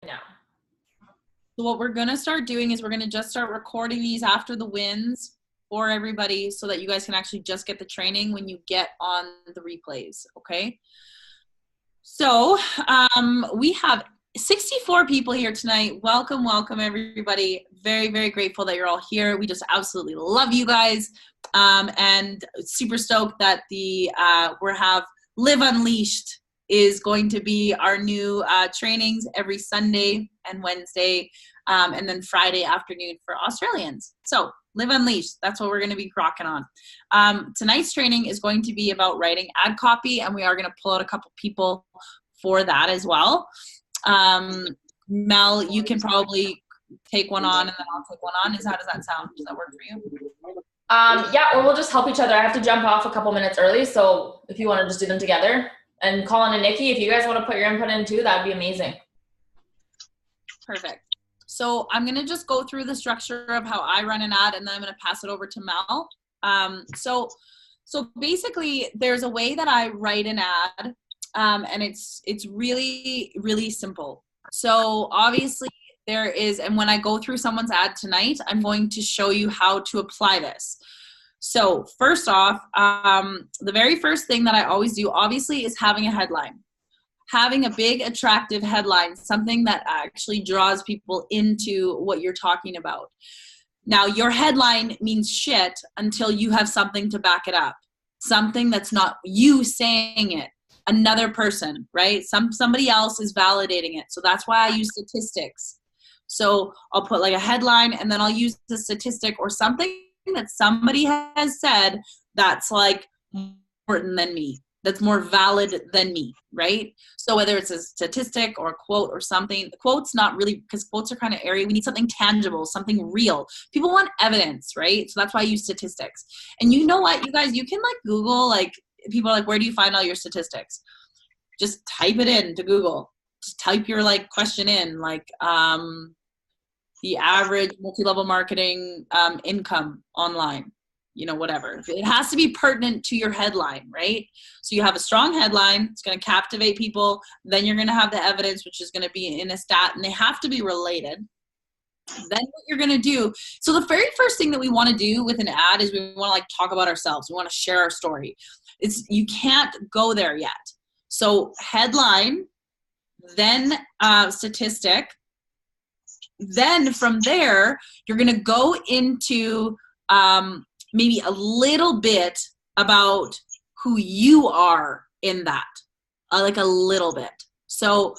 now. So what we're going to start doing is we're going to just start recording these after the wins for everybody so that you guys can actually just get the training when you get on the replays, okay? So we have 64 people here tonight. Welcome, welcome everybody. Very, very grateful that you're all here. We just absolutely love you guys. And super stoked that we have Live Unleashed is going to be our new trainings every Sunday and Wednesday, and then Friday afternoon for Australians. So Live Unleashed, that's what we're going to be rocking on. Tonight's training is going to be about writing ad copy, and we are going to pull out a couple people for that as well. Mel, you can probably take one on, and then I'll take one on. How does that sound? Does that work for you? Yeah, or we'll just help each other. I have to jump off a couple minutes early, so if you want to just do them together. And Colin and Nikki, if you guys want to put your input in too, that'd be amazing. Perfect. So I'm going to just go through the structure of how I run an ad, and then I'm going to pass it over to Mel. So basically, there's a way that I write an ad, and it's really, really simple. So obviously there is, and when I go through someone's ad tonight, I'm going to show you how to apply this. So first off, the very first thing that I always do, obviously, is having a headline. Having a big, attractive headline, something that actually draws people into what you're talking about. Now, your headline means shit until you have something to back it up. Something that's not you saying it, another person, right? Somebody else is validating it. So that's why I use statistics. So I'll put like a headline, and then I'll use the statistic or something that somebody has said that's like more important than me, that's more valid than me, right? So whether it's a statistic or a quote or something, the quote's not really, because quotes are kind of airy. We need something tangible, something real. People want evidence, right? So that's why I use statistics. And you know what, you guys, you can like Google, like people are like, where do you find all your statistics? Just type it in to Google. Just type your like question in, like the average multi-level marketing income online, you know, whatever. It has to be pertinent to your headline, right? So you have a strong headline, it's going to captivate people. Then you're going to have the evidence, which is going to be in a stat, and they have to be related. Then what you're going to do, so the very first thing that we want to do with an ad is we want to like talk about ourselves. We want to share our story. You can't go there yet. So headline, then statistic. Then from there, you're going to go into maybe a little bit about who you are in that, like a little bit. So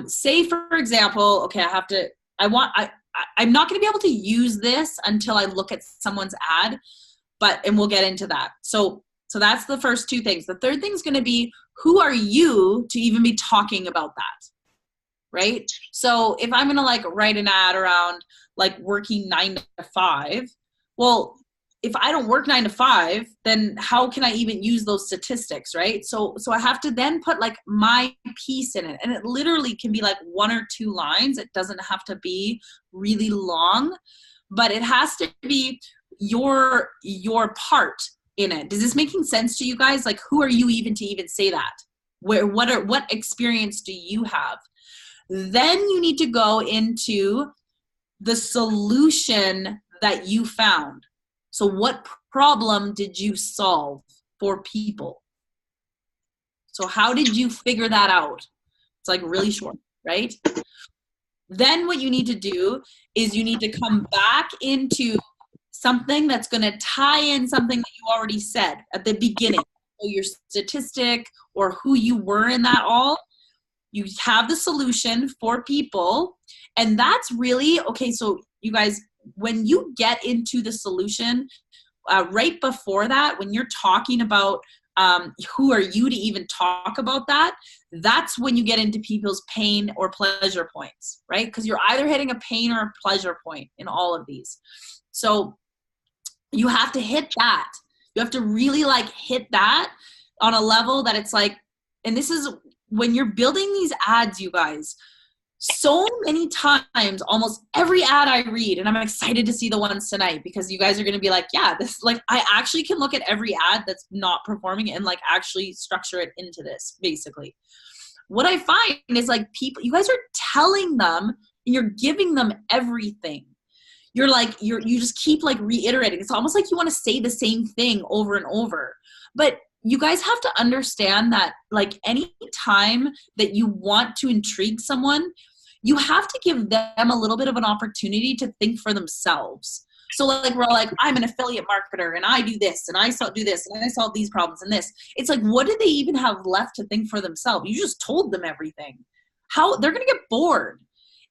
say, for example, okay, I'm not going to be able to use this until I look at someone's ad, and we'll get into that. So that's the first two things. The third thing is going to be, who are you to even be talking about that? Right? So if I'm going to like write an ad around like working 9 to 5, well, if I don't work 9 to 5, then how can I even use those statistics, right? So I have to then put like my piece in it, and it literally can be like 1 or 2 lines. It doesn't have to be really long, but it has to be your part in it. Is this making sense to you guys? Like, who are you even to even say that? What experience do you have? Then you need to go into the solution that you found. So what problem did you solve for people? So how did you figure that out? It's like really short, right? Then what you need to do is you need to come back into something that's going to tie in something that you already said at the beginning. So your statistic or who you were in that all. You have the solution for people, and that's really, okay, so you guys, when you get into the solution, right before that, when you're talking about who are you to even talk about that, that's when you get into people's pain or pleasure points, right? Because you're either hitting a pain or a pleasure point in all of these. So you have to hit that. You have to really like hit that on a level that it's like, and this is, when you're building these ads, you guys, so many times, almost every ad I read, and I'm excited to see the ones tonight because you guys are going to be like, yeah, this, like, I actually can look at every ad that's not performing and like actually structure it into this, basically. what I find is like people, you guys are telling them and you're giving them everything. You're like, you just keep like reiterating. It's almost like you want to say the same thing over and over. But you guys have to understand that like any time that you want to intrigue someone, you have to give them a little bit of an opportunity to think for themselves. So like we're all like, I'm an affiliate marketer and I do this and I do this and I solve these problems and this. It's like, what do they even have left to think for themselves? You just told them everything. How they're going to get bored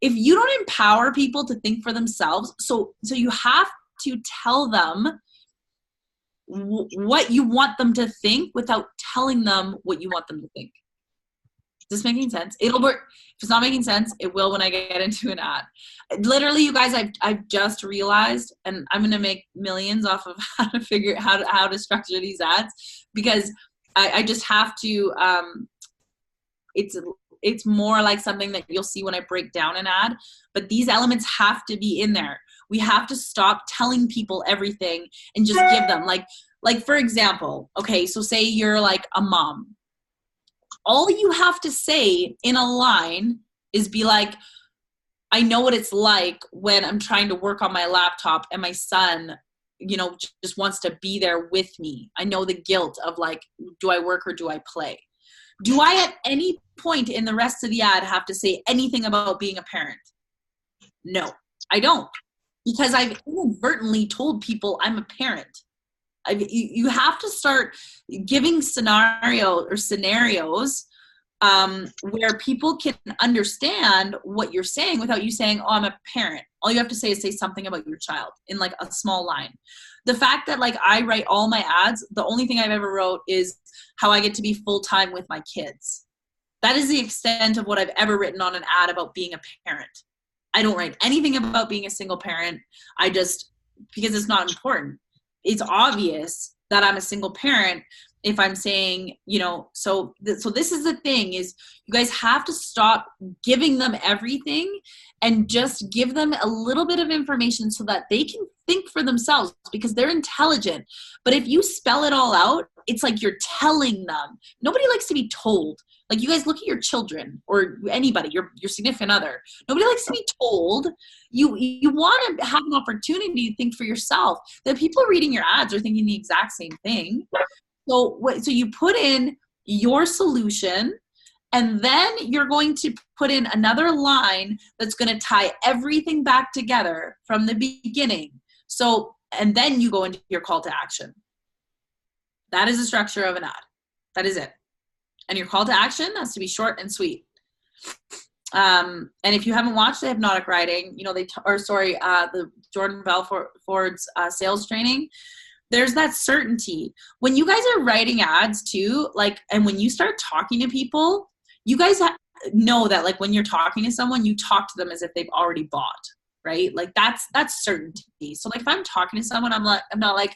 if you don't empower people to think for themselves. So you have to tell them what you want them to think without telling them what you want them to think. Is this making sense? It'll work. If it's not making sense, it will when I get into an ad. Literally, you guys, I've just realized, and I'm gonna make millions off of how to figure how to structure these ads, because I just have to. It's more like something that you'll see when I break down an ad, but these elements have to be in there. We have to stop telling people everything and just give them like for example, okay, so say you're like a mom. All you have to say in a line is be like, I know what it's like when I'm trying to work on my laptop and my son, just wants to be there with me. I know the guilt of like, do I work or do I play? Do I at any point in the rest of the ad have to say anything about being a parent? No, I don't. Because I've inadvertently told people I'm a parent. You have to start giving scenarios where people can understand what you're saying without you saying, oh, I'm a parent. All you have to say is say something about your child in like a small line. The fact that like I write all my ads, the only thing I've ever wrote is how I get to be full-time with my kids. That is the extent of what I've ever written on an ad about being a parent. I don't write anything about being a single parent. Because it's not important. It's obvious that I'm a single parent if I'm saying, so this is the thing is you guys have to stop giving them everything and just give them a little bit of information so that they can think for themselves because they're intelligent. But if you spell it all out, it's like you're telling them. Nobody likes to be told. Like you guys look at your children or anybody, your significant other. Nobody likes to be told. You want to have an opportunity to think for yourself. The people reading your ads are thinking the exact same thing. So you put in your solution and then you're going to put in another line that's going to tie everything back together from the beginning. So, and then you go into your call to action. That is the structure of an ad. That is it. And your call to action has to be short and sweet. And if you haven't watched the hypnotic writing, the Jordan Belfort's sales training, there's that certainty. When you guys are writing ads too, and when you start talking to people, you guys know that like when you're talking to someone, you talk to them as if they've already bought, right? Like that's certainty. So like if I'm talking to someone, I'm not like,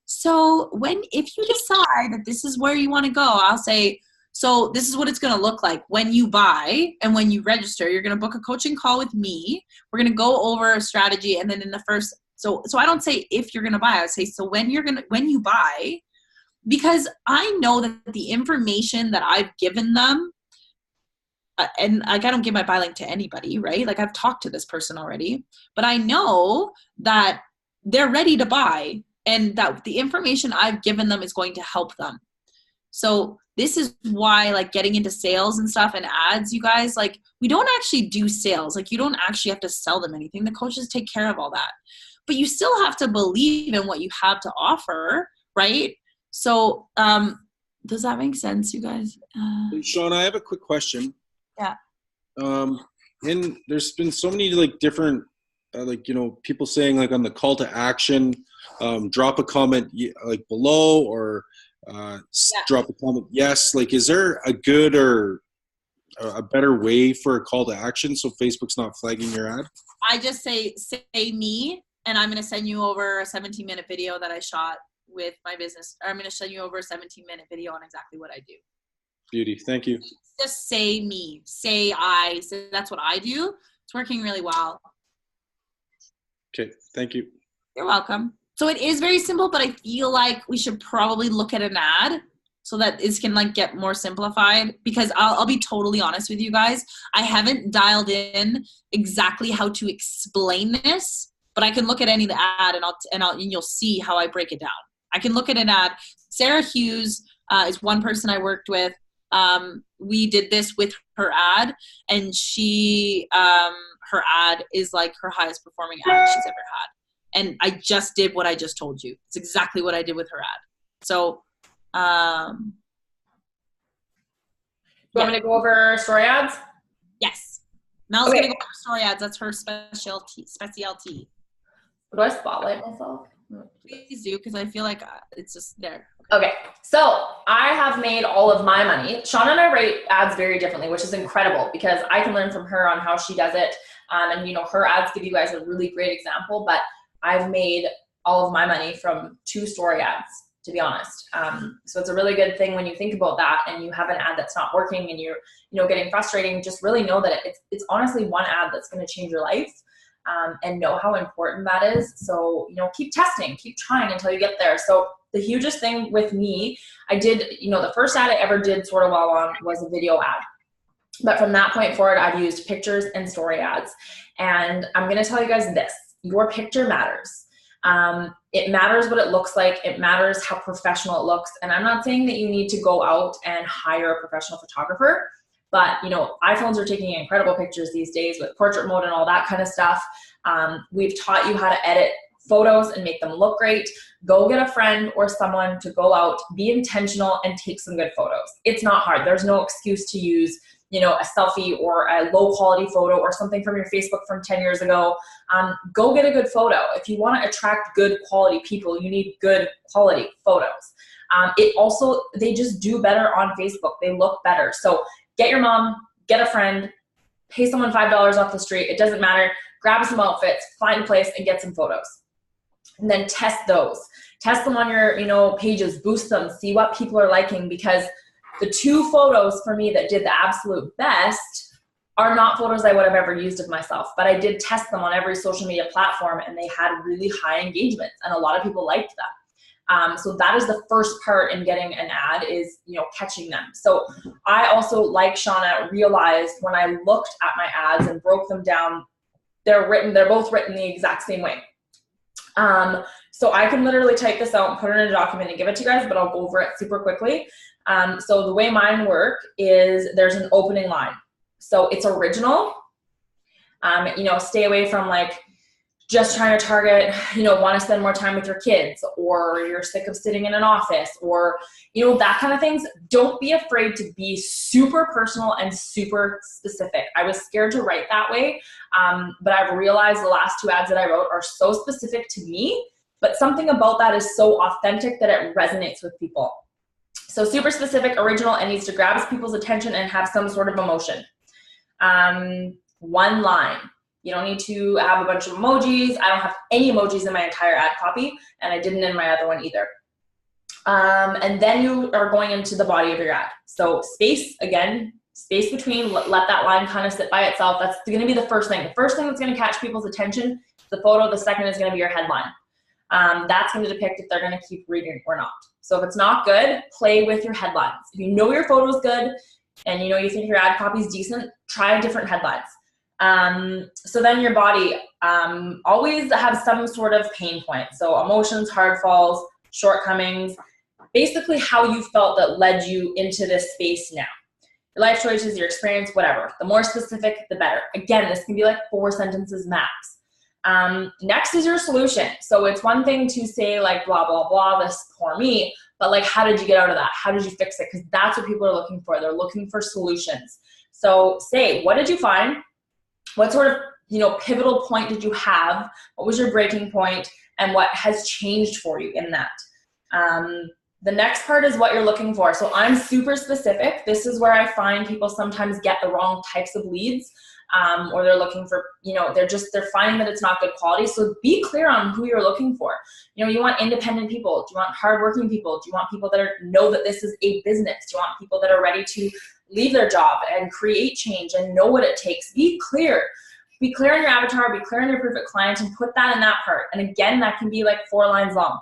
so if you decide that this is where you want to go, I'll say, so this is what it's going to look like when you buy and when you register. You're going to book a coaching call with me. We're going to go over a strategy. And then in the first, so I don't say if you're going to buy, I would say, so when you buy, because I know that the information that I've given them, and like, I don't give my buy link to anybody, right? Like I've talked to this person already, but I know that they're ready to buy and that the information I've given them is going to help them. So this is why like getting into sales and stuff and ads, you guys, like we don't actually do sales. Like you don't actually have to sell them anything. The coaches take care of all that, but you still have to believe in what you have to offer, right? So does that make sense, you guys? Sean, I have a quick question. Yeah. And there's been so many like different, people saying like on the call to action, drop a comment like below or drop a comment. Yes. Like, is there a good or a better way for a call to action so Facebook's not flagging your ad? I just say me, and I'm going to send you over a 17-minute video that I shot with my business. Or I'm going to send you over a 17-minute video on exactly what I do. Beauty. Thank you. Just say me, say I. So that's what I do. It's working really well. Okay. Thank you. You're welcome. So it is very simple, but I feel like we should probably look at an ad so that it can like get more simplified, because I'll be totally honest with you guys. I haven't dialed in exactly how to explain this, but I can look at any of the ad and you'll see how I break it down. I can look at an ad. Sarah Hughes is one person I worked with. We did this with her ad, and she, her ad is like her highest performing ad she's ever had. And I just did what I just told you. It's exactly what I did with her ad. So, you want me to go over story ads? Yes. Mel's going to go over story ads. That's her specialty. Do I spotlight myself? Please do, because I feel like it's just there. Okay, so I have made all of my money. Shauna and I rate ads very differently, which is incredible because I can learn from her on how she does it. And you know, her ads give you guys a really great example, but I've made all of my money from 2 story ads, to be honest. So it's a really good thing when you think about that and you have an ad that's not working and you're, you know, getting frustrating. Just really know that it's honestly one ad that's going to change your life, and know how important that is. So, you know, keep testing, keep trying until you get there. So the hugest thing with me, I did, you know, the first ad I ever did sort of well on was a video ad. But from that point forward, I've used pictures and story ads. And I'm going to tell you guys this, your picture matters. It matters what it looks like. It matters how professional it looks. And I'm not saying that you need to go out and hire a professional photographer, but you know, iPhones are taking incredible pictures these days with portrait mode and all that kind of stuff. We've taught you how to edit photos and make them look great. Go get a friend or someone to go out, be intentional, and take some good photos. It's not hard. There's no excuse to use, you know, a selfie or a low quality photo or something from your Facebook from 10 years ago. Go get a good photo. If you want to attract good quality people, you need good quality photos. They just do better on Facebook. They look better. So get your mom, get a friend, pay someone $5 off the street. It doesn't matter. Grab some outfits, find a place, and get some photos. And then test those. Test them on your, you know, pages, boost them, see what people are liking, because the 2 photos for me that did the absolute best are not photos I would have ever used of myself, but I did test them on every social media platform and they had really high engagement and a lot of people liked them. So that is the first part in getting an ad is, you know, catching them. So I also, like Shauna, realized when I looked at my ads and broke them down, they're both written the exact same way. So I can literally type this out and put it in a document and give it to you guys, but I'll go over it super quickly. So the way mine work is there's an opening line. So it's original. You know, stay away from like just trying to target, you know, want to spend more time with your kids, or you're sick of sitting in an office, or, you know, that kind of things. Don't be afraid to be super personal and super specific. I was scared to write that way. But I've realized the last 2 ads that I wrote are so specific to me, but something about that is so authentic that it resonates with people. So super specific, original, and needs to grab people's attention and have some sort of emotion. 1 line. You don't need to have a bunch of emojis. I don't have any emojis in my entire ad copy, and I didn't in my other one either. And then you are going into the body of your ad. So space, again, space between, let that line kind of sit by itself. That's going to be the first thing. The first thing that's going to catch people's attention is the photo. The second is going to be your headline. That's going to depict if they're going to keep reading or not. So if it's not good, play with your headlines. If you know your photo is good and you know you think your ad copy is decent, try different headlines. So then your body, always have some sort of pain point. So emotions, hard falls, shortcomings, basically how you felt that led you into this space now. Your life choices, your experience, whatever. The more specific, the better. Again, this can be like 4 sentences max. Next is your solution. So it's one thing to say like, blah, blah, blah, this poor me, but like, how did you get out of that? How did you fix it? Because that's what people are looking for. They're looking for solutions. So say, what did you find? What sort of, you know, pivotal point did you have? What was your breaking point? And what has changed for you in that? The next part is what you're looking for. So I'm super specific. This is where I find people sometimes get the wrong types of leads, or they're looking for, you know, they're finding that it's not good quality. So be clear on who you're looking for. You know, you want independent people. Do you want hardworking people? Do you want people that know that this is a business? Do you want people that are ready to leave their job and create change and know what it takes? Be clear. Be clear on your avatar, be clear on your perfect client, and put that in that part. And again, that can be like 4 lines long.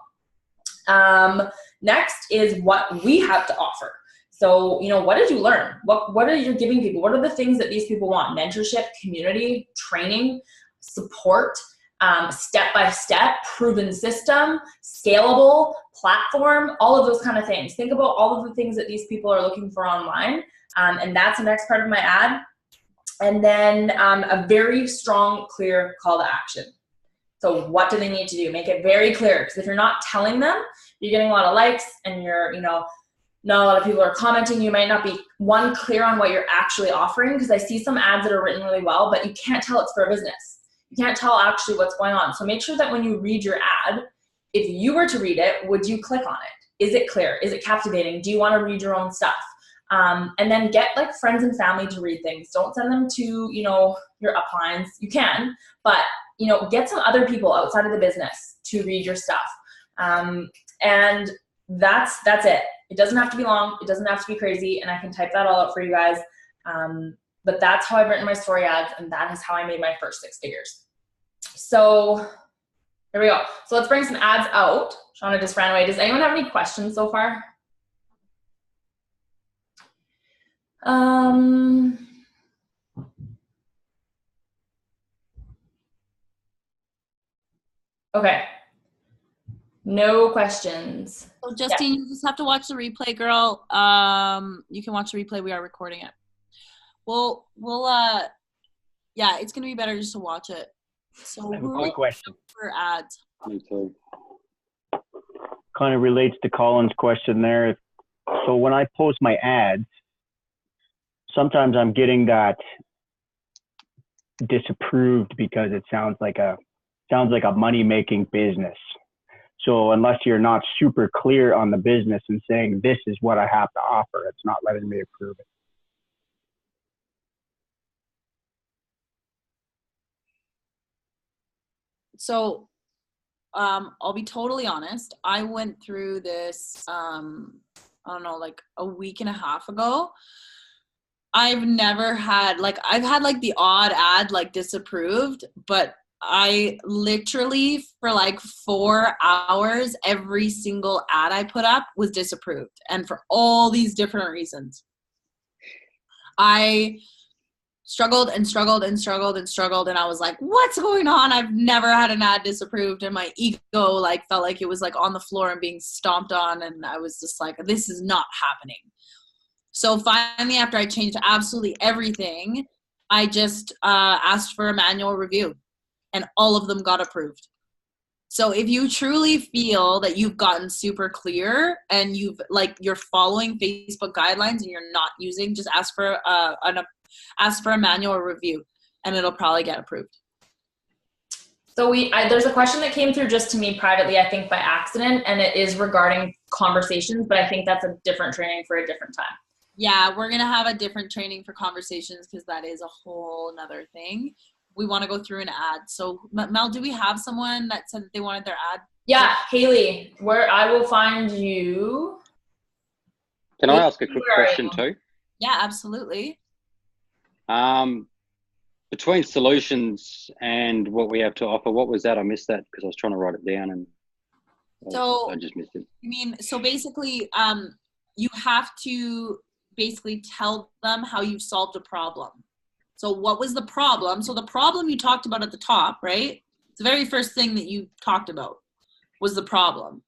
Next is what we have to offer. So, what did you learn? What are you giving people? What are the things that these people want? Mentorship, community, training, support, step-by-step, proven system, scalable, platform, all of those kind of things. Think about all of the things that these people are looking for online. And that's the next part of my ad. And then a very strong, clear call to action. So what do they need to do? Make it very clear, because if you're not telling them, you're getting a lot of likes and you're, not a lot of people are commenting. You might not be clear on what you're actually offering, because I see some ads that are written really well, but you can't tell it's for a business. You can't tell actually what's going on. So make sure that when you read your ad, if you were to read it, would you click on it? Is it clear? Is it captivating? Do you want to read your own stuff? And then get like friends and family to read things. Don't send them to, your uplines. You can, but get some other people outside of the business to read your stuff. And that's it. It doesn't have to be long. It doesn't have to be crazy. And I can type that all up for you guys. But that's how I've written my story ads. And that is how I made my first 6 figures. So here we go. So let's bring some ads out. Shauna just ran away. Does anyone have any questions so far? Okay. No questions. So Justine, you just have to watch the replay, girl. You can watch the replay. We are recording it. We'll yeah, it's gonna be better just to watch it. So I have a quick question for ads. Me too. Kind of relates to Colin's question there. So when I post my ads, sometimes I'm getting that disapproved because it sounds like a money-making business. So unless you're not super clear on the business and saying this is what I have to offer, it's not letting me approve it. So I'll be totally honest. I went through this, I don't know, like a week and a half ago. I've had like the odd ad like disapproved, but I literally for like 4 hours, every single ad I put up was disapproved, and for all these different reasons. I struggled and struggled and struggled and struggled, and I was like, what's going on? I've never had an ad disapproved, and my ego like felt like it was like on the floor and being stomped on, and I was just like, this is not happening. So finally, after I changed absolutely everything, I just asked for a manual review, and all of them got approved. So if you truly feel that you've gotten super clear and you're following Facebook guidelines and you're not using, just ask for a manual review, and it'll probably get approved. So there's a question that came through just to me privately, I think by accident, and it is regarding conversations, but I think that's a different training for a different time. Yeah, we're going to have a different training for conversations because that is a whole nother thing. We want to go through an ad. So Mel, do we have someone that said that they wanted their ad? Yeah, Haley, where I will find you. Can I ask a quick question too? Yeah, absolutely. Between solutions and what we have to offer, what was that? I missed that because I was trying to write it down and I just missed it. I mean, so basically, you have to basically tell them how you've solved a problem. So what was the problem? So the problem you talked about at the top, right? The very first thing that you talked about was the problem.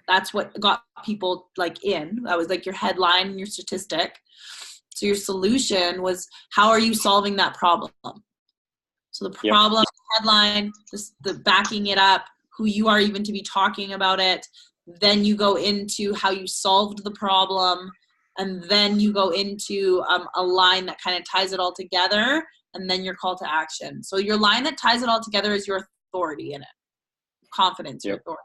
That's what got people like in. That was like your headline and your statistic. So your solution was, how are you solving that problem? So the problem, headline, the backing it up, who you are even to be talking about it. Then you go into how you solved the problem. And then you go into a line that kind of ties it all together, and then your call to action. So your line that ties it all together is your authority in it. Confidence, your authority.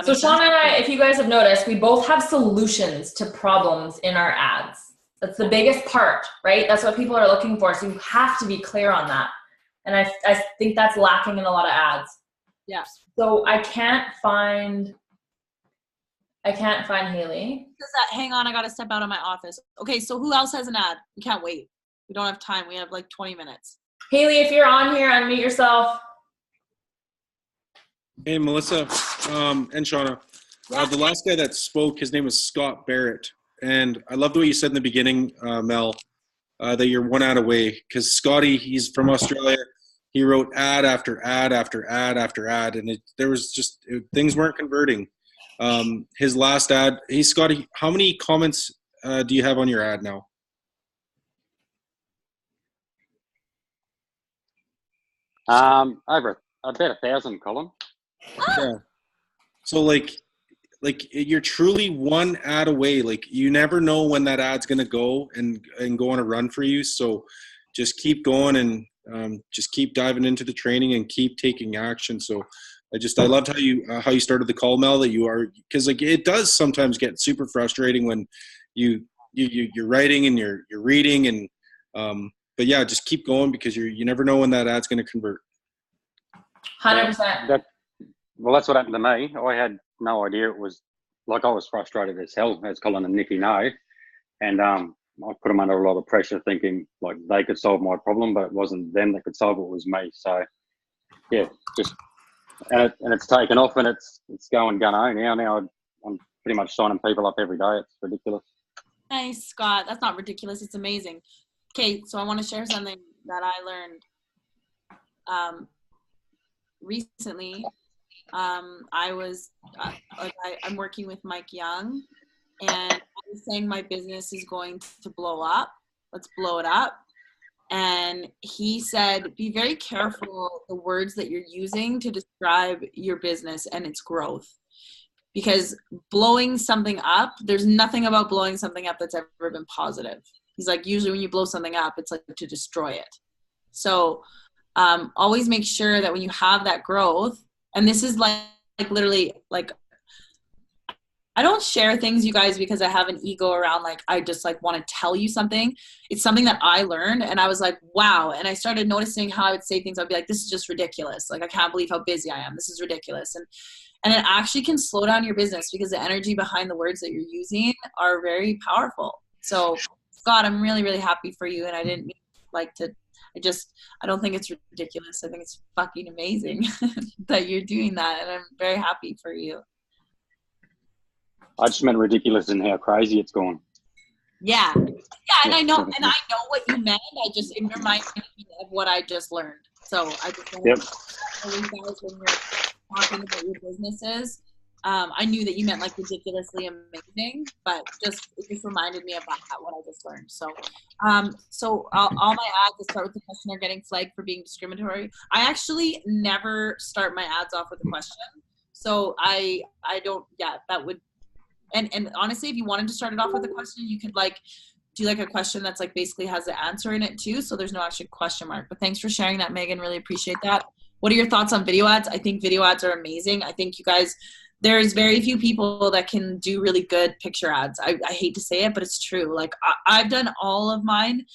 So Shauna and I, if you guys have noticed, we both have solutions to problems in our ads. That's the biggest part, right? That's what people are looking for. So you have to be clear on that. And I think that's lacking in a lot of ads. Yeah. So I can't find Haley. Hang on, I got to step out of my office. Okay, so who else has an ad? We can't wait. We don't have time. We have like 20 minutes. Haley, if you're on here, unmute yourself. Hey, Melissa and Shauna. The last guy that spoke, his name was Scott Barrett. And I love the way you said in the beginning, Mel, that you're 1 ad away. Because Scotty, he's from Australia. He wrote ad after ad after ad after ad. And things weren't converting. His last ad, hey, Scotty, how many comments do you have on your ad now? Over about 1,000, Colin. Yeah. So like you're truly 1 ad away. Like you never know when that ad's gonna go and go on a run for you. So just keep going and just keep diving into the training and keep taking action. So I loved how you started the call, Mel, that you are, because like it does sometimes get super frustrating when you're writing and you're reading and but yeah, just keep going because you never know when that ad's going to convert. 100%. Well, that's what happened to me. I had no idea. It was like I was frustrated as hell, as Colin and Nikki know, and I put them under a lot of pressure, thinking like they could solve my problem, but it wasn't them that could solve it. It was me. So yeah, and it's taken off, and it's going gung-ho now. Now I'm pretty much signing people up every day. It's ridiculous. Nice, Scott. That's not ridiculous. It's amazing. Okay, so I want to share something that I learned recently. I'm working with Mike Young, and I was saying my business is going to blow up. Let's blow it up. And he said, be very careful the words that you're using to describe your business and its growth. Because blowing something up, there's nothing about blowing something up that's ever been positive. He's like, usually when you blow something up, it's like to destroy it. So always make sure that when you have that growth, and this is like literally like, I don't share things, you guys, because I have an ego around like, I just like want to tell you something. It's something that I learned and I was like, wow. And I started noticing how I would say things. I'd be like, this is just ridiculous. Like, I can't believe how busy I am. This is ridiculous. And it actually can slow down your business because the energy behind the words that you're using are very powerful. So Scott, I'm really, really happy for you. And I didn't like to, I don't think it's ridiculous. I think it's fucking amazing that you're doing that. And I'm very happy for you. I just meant ridiculous in how crazy it's gone. Yeah. Yeah, and I know what you meant. It reminded me of what I just learned. So I just wanted to tell you guys when you're talking about your businesses. I knew that you meant like ridiculously amazing, but it just reminded me about what I just learned. So, all my ads that start with the question are getting flagged for being discriminatory. I actually never start my ads off with a question. So I don't. Yeah, that would. And honestly, if you wanted to start it off with a question, you could like do like a question that's like basically has the answer in it too. So there's no actual question mark. But thanks for sharing that, Megan. Really appreciate that. What are your thoughts on video ads? I think video ads are amazing. I think you guys, there's very few people that can do really good picture ads. I hate to say it, but it's true. Like I've done all of mine.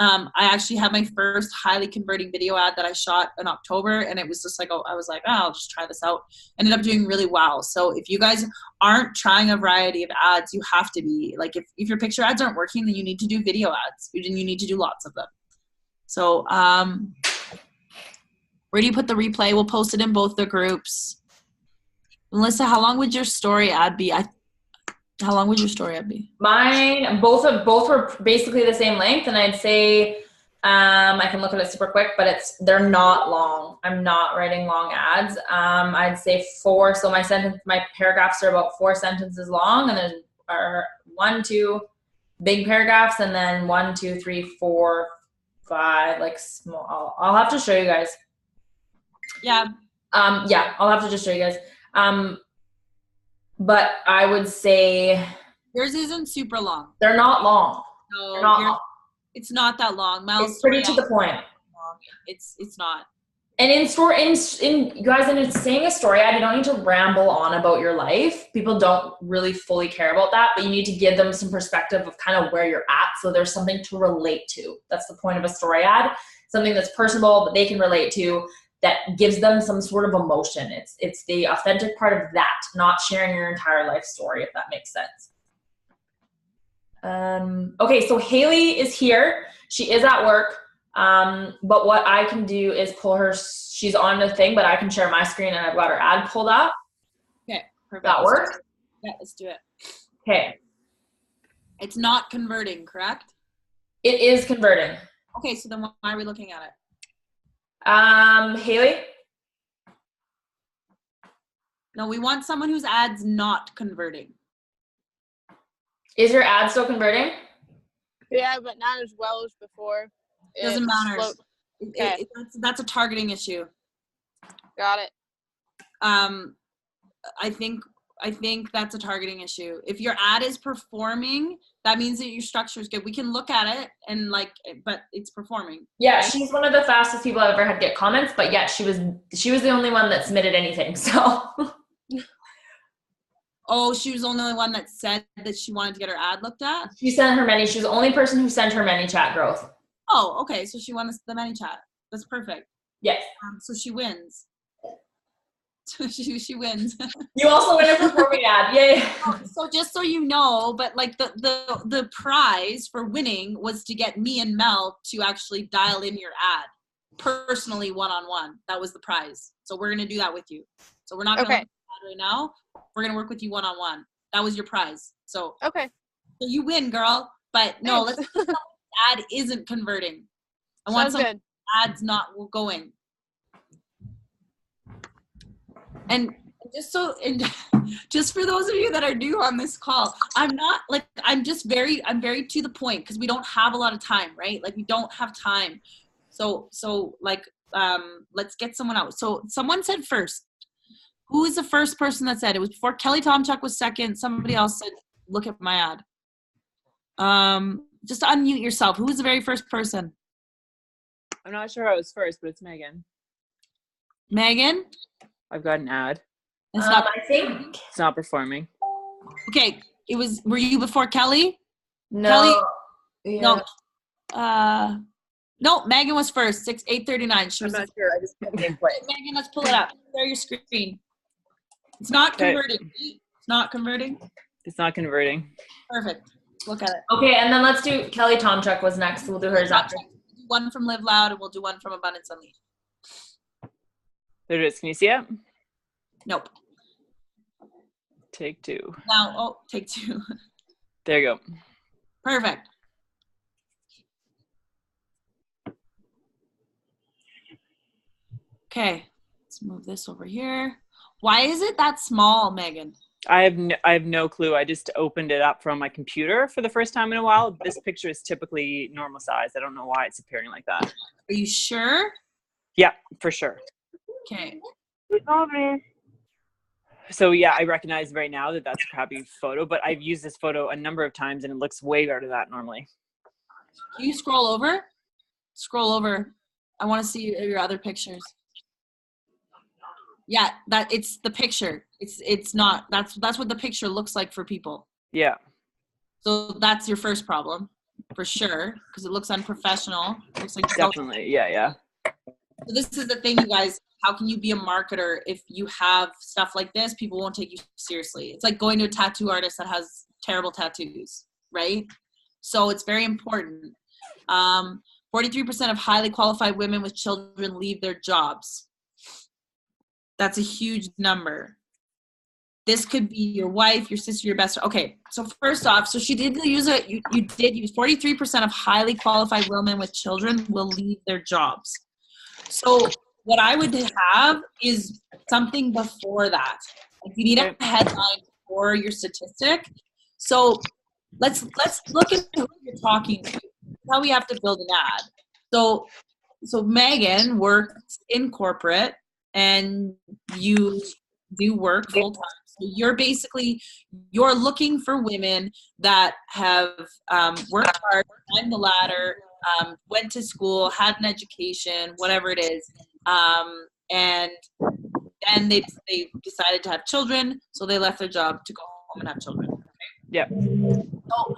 I actually had my first highly converting video ad that I shot in October, and it was just like, I was like, I'll just try this out. Ended up doing really well. So if you guys aren't trying a variety of ads, you have to be. Like if your picture ads aren't working, then you need to do video ads. You need to do lots of them. So where do you put the replay? We'll post it in both the groups. Melissa, how long would your story ad be? How long would your story ad be? Mine, both were basically the same length, and I'd say I can look at it super quick, but they're not long. I'm not writing long ads. I'd say 4. So my paragraphs are about 4 sentences long, and there are 1, 2 big paragraphs, and then 1, 2, 3, 4, 5 like small. I'll have to show you guys. Yeah. I'll have to just show you guys. But I would say yours isn't super long. They're not long. No, they're not long. It's not that long. It's pretty to the point. It's not. And in saying a story ad, you don't need to ramble on about your life. People don't really fully care about that, but you need to give them some perspective of kind of where you're at, so there's something to relate to. That's the point of a story ad. Something that's personable, but they can relate to, that gives them some sort of emotion. It's the authentic part of that, not sharing your entire life story, if that makes sense. Okay, so Haley is here. She is at work, but what I can do is pull her. She's on the thing, but I can share my screen, and I've got her ad pulled up. Okay. Perfect. That work? Yeah, let's do it. Okay. It's not converting, correct? It is converting. Okay, so then why are we looking at it? Haley? No, we want someone whose ad's not converting. Is your ad still converting? Yeah, but not as well as before. Doesn't matter. Okay. That's a targeting issue. Got it. I think that's a targeting issue. If your ad is performing, that means that your structure is good. We can look at it and but it's performing. Yeah, she's one of the fastest people I've ever had get comments, but yeah, she was the only one that submitted anything. So Oh, she was the only one that said that she wanted to get her ad looked at? she was the only person who sent her ManyChat growth. Oh, okay. So she wants the ManyChat. That's perfect. Yes. So she wins. she wins. You also win a performing ad. Yay. So just so you know, but like the prize for winning was to get me and Mel to actually dial in your ad personally one-on-one. That was the prize. So we're going to do that with you. So we're not going to look at that right now. We're going to work with you one-on-one. That was your prize. So okay. So you win, girl. But no, let's ad isn't converting. I want some ads not going. And just for those of you that are new on this call, I'm very to the point because we don't have a lot of time, right? Like we don't have time. So let's get someone out. So someone said first. Who is the first person that said it? Was before Kelly Tomchuk was second. Somebody else said, look at my ad. Just unmute yourself. Who was the very first person? I'm not sure I was first, but it's Megan. Megan? I've got an ad. I think it's not performing. Okay. Were you before Kelly? No. Kelly? Yeah. No. No, Megan was first. 8:39. She was. I'm not sure. I just can't think quick. Megan, let's pull it up. Share your screen. It's not converting. It's not converting. It's not converting. Perfect. Look at it. Okay, and then let's do Kelly Tomchuk was next. We'll do hers after. One from Live Loud, and we'll do one from Abundance Unleashed. There it is. Can you see it? Nope. Take two. Now, take two. There you go. Perfect. Okay, let's move this over here. Why is it that small, Megan? I have no clue. I just opened it up from my computer for the first time in a while. This picture is typically normal size. I don't know why it's appearing like that. Are you sure? Yeah, for sure. Okay. So yeah, I recognize right now that that's a crappy photo, but I've used this photo a number of times and it looks way better than that normally. Can you scroll over? Scroll over. I want to see your other pictures. Yeah, it's the picture. It's not. That's what the picture looks like for people. Yeah. So that's your first problem, for sure, because it looks unprofessional. It looks like definitely. Yeah. So this is the thing, you guys. How can you be a marketer if you have stuff like this? People won't take you seriously. It's like going to a tattoo artist that has terrible tattoos, right? So it's very important. 43% of highly qualified women with children leave their jobs. That's a huge number. This could be your wife, your sister, your best friend. Okay, so first off, so she did use it. You did use 43% of highly qualified women with children will leave their jobs. So what I would have is something before that. If you need a headline for your statistic. So let's look at who you're talking to. That's how we have to build an ad. So Megan works in corporate and you do work full time. So you're looking for women that have worked hard, climbed the ladder, went to school, had an education, whatever it is, and then they decided to have children, so they left their job to go home and have children. Okay? Yeah. So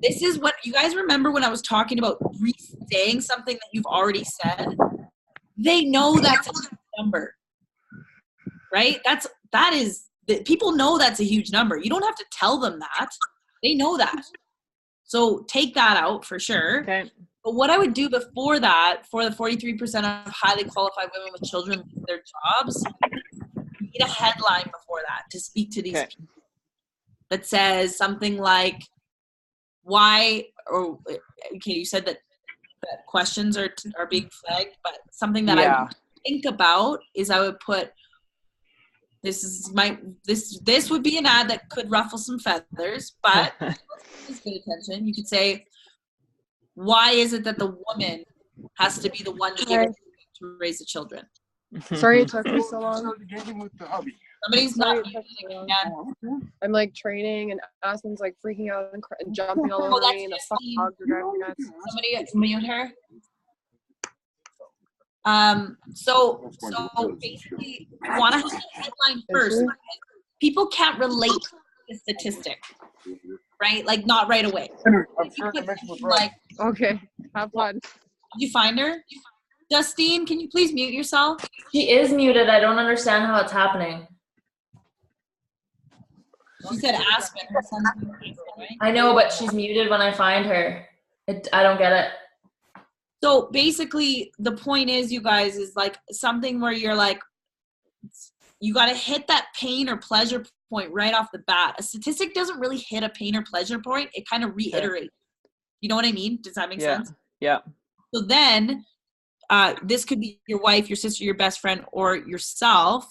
this is what you guys remember when I was talking about re-saying something that you've already said. They know that's a number, right? People know that's a huge number. You don't have to tell them that. They know that. So take that out for sure. Okay. But what I would do before that, for the 43% of highly qualified women with children leave their jobs, need a headline before that to speak to these Okay. people that says something like, why, or okay, you said that questions are being flagged, but something that I Yeah. would think about is I would put, this would be an ad that could ruffle some feathers, but please pay attention. You could say, why is it that the woman has to be the one to give it to raise the children? Sorry it took me so long. Somebody's Sorry not it took me long. again. I'm like training and Aspen's like freaking out and jumping all Oh, over that's me and the Justine. dogs are driving me nuts. Somebody mute her. So basically, you want to have the headline first. People can't relate to the statistic, right? Like not right away. If you put something like, Okay, have fun. did you find her? Justine, can you please mute yourself? She is muted. I don't understand how it's happening. She said Aspen. Her son's name is Aspen, right? I know, but she's muted when I find her. I don't get it. So basically, the point is, you guys, is like something where you're like, you got to hit that pain or pleasure point right off the bat. A statistic doesn't really hit a pain or pleasure point. It kind of reiterates. You know what I mean? Does that make sense? Yeah. So then, this could be your wife, your sister, your best friend, or yourself.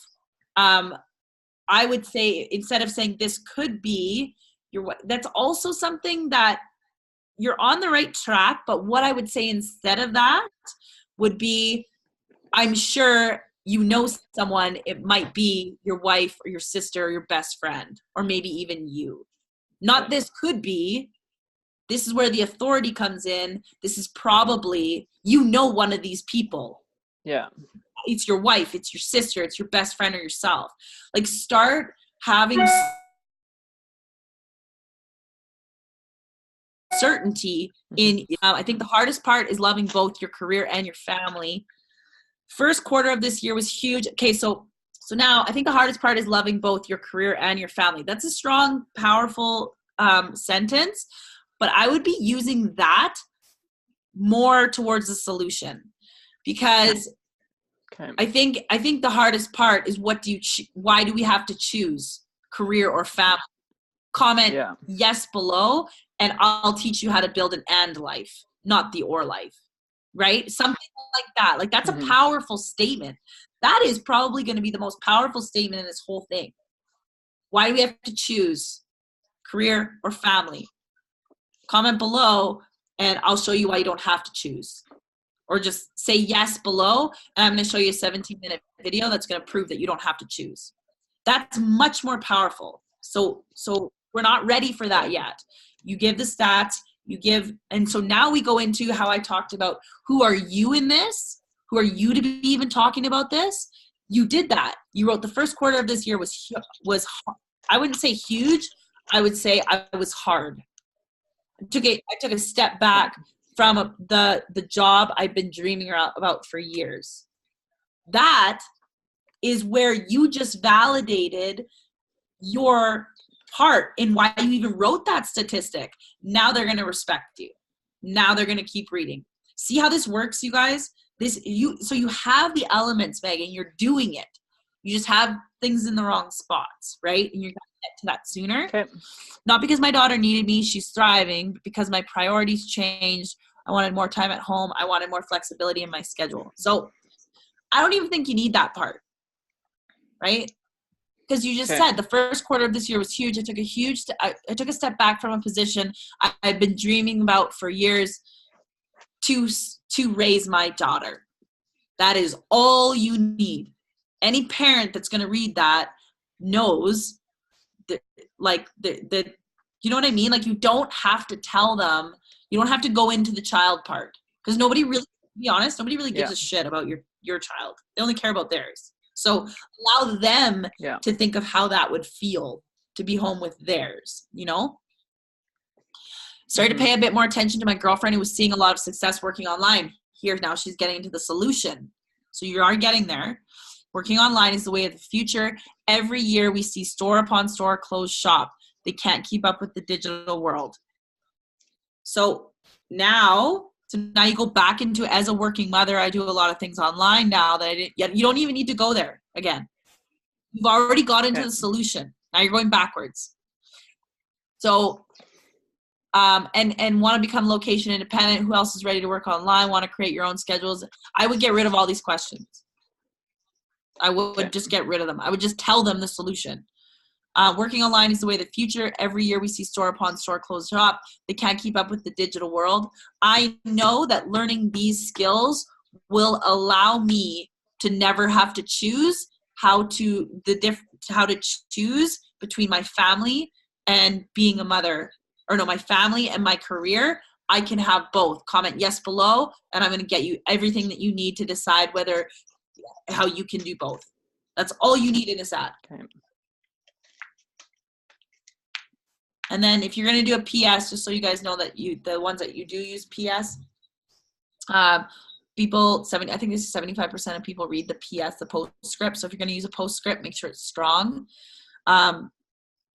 I would say, instead of saying this could be your wife, that's also something that you're on the right track. But what I would say instead of that would be, I'm sure you know someone, it might be your wife or your sister or your best friend, or maybe even you. Not this could be. This is where the authority comes in. This is probably, you know, one of these people. Yeah. It's your wife, it's your sister, it's your best friend, or yourself. Like, start having certainty in, I think the hardest part is loving both your career and your family. First quarter of this year was huge. Okay, so now I think the hardest part is loving both your career and your family. That's a strong, powerful sentence, but I would be using that more towards the solution, because Okay. I think the hardest part is, why do we have to choose career or family? Comment yes below, and I'll teach you how to build an and life, not the or life, right? Something like that. Like, that's a powerful statement. That is probably going to be the most powerful statement in this whole thing. Why do we have to choose career or family? Comment below, and I'll show you why you don't have to choose. Or just say yes below, and I'm going to show you a 17-minute video that's going to prove that you don't have to choose. That's much more powerful. So we're not ready for that yet. You give the stats, and so now we go into how I talked about, who are you in this? Who are you to be even talking about this? You did that. You wrote the first quarter of this year was I wouldn't say huge. I would say I was hard. I took a step back from the job I've been dreaming about for years. That is where you just validated your part in why you even wrote that statistic. Now they're going to respect you. Now they're going to keep reading. See how this works, you guys? So you have the elements, Megan. You're doing it. You just have things in the wrong spots, right? And you're going to get to that sooner. Okay. Not because my daughter needed me, she's thriving, but because my priorities changed. I wanted more time at home. I wanted more flexibility in my schedule. So I don't even think you need that part, right? Because you just said the first quarter of this year was huge. I took a step back from a position I've been dreaming about for years to raise my daughter. That is all you need. Any parent that's going to read that knows that, you know what I mean? Like, you don't have to tell them. You don't have to go into the child part, because nobody really, to be honest, nobody really gives a shit about your child. They only care about theirs. So allow them to think of how that would feel to be home with theirs, you know? Started to pay a bit more attention to my girlfriend who was seeing a lot of success working online. Here now she's getting into the solution. So you are getting there. Working online is the way of the future. Every year we see store upon store close shop. They can't keep up with the digital world. So now you go back into, as a working mother, I do a lot of things online now that I didn't yet. You don't even need to go there again. You've already got into Okay. the solution. Now you're going backwards. So, and want to become location independent. Who else is ready to work online? Want to create your own schedules? I would get rid of all these questions. I would just get rid of them. I would just tell them the solution. Working online is the way of the future. Every year we see store upon store close shop. They can't keep up with the digital world. I know that learning these skills will allow me to never have to choose how to choose between my family and being a mother, or no, my family and my career. I can have both. Comment yes below, and I'm going to get you everything that you need to decide how you can do both. That's all you need in this ad. Okay. And then if you're going to do a PS, just so you guys know that the ones that you do use PS, people, I think this is 75% of people read the PS, the postscript. So if you're going to use a postscript, make sure it's strong.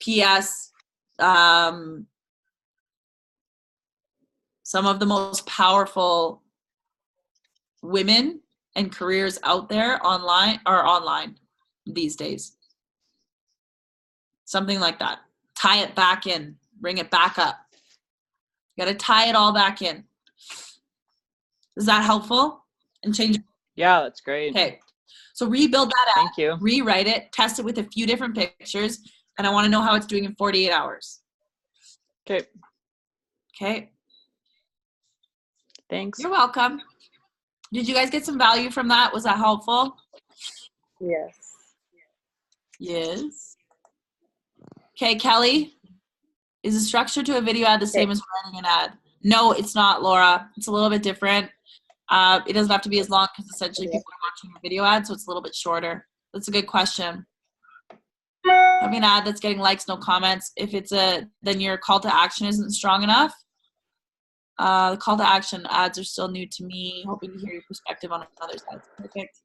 PS, some of the most powerful women and careers out there are online these days. Something like that. Tie it back in, bring it back up. You got to tie it all back in. Is that helpful? And change. Yeah, that's great. Okay. So rebuild that ad, Thank you. rewrite it, test it with a few different pictures, and I want to know how it's doing in 48 hours. Okay. Okay. Thanks. You're welcome. Did you guys get some value from that? Was that helpful? Yes. Yes. Okay, Kelly, is the structure to a video ad the same as writing an ad? No, it's not, Laura. It's a little bit different. It doesn't have to be as long because essentially people are watching a video ad, so it's a little bit shorter. That's a good question. Having an ad that's getting likes, no comments. If it's then your call to action isn't strong enough. The call to action ads are still new to me. Hoping to hear your perspective on others' ads. Perfect.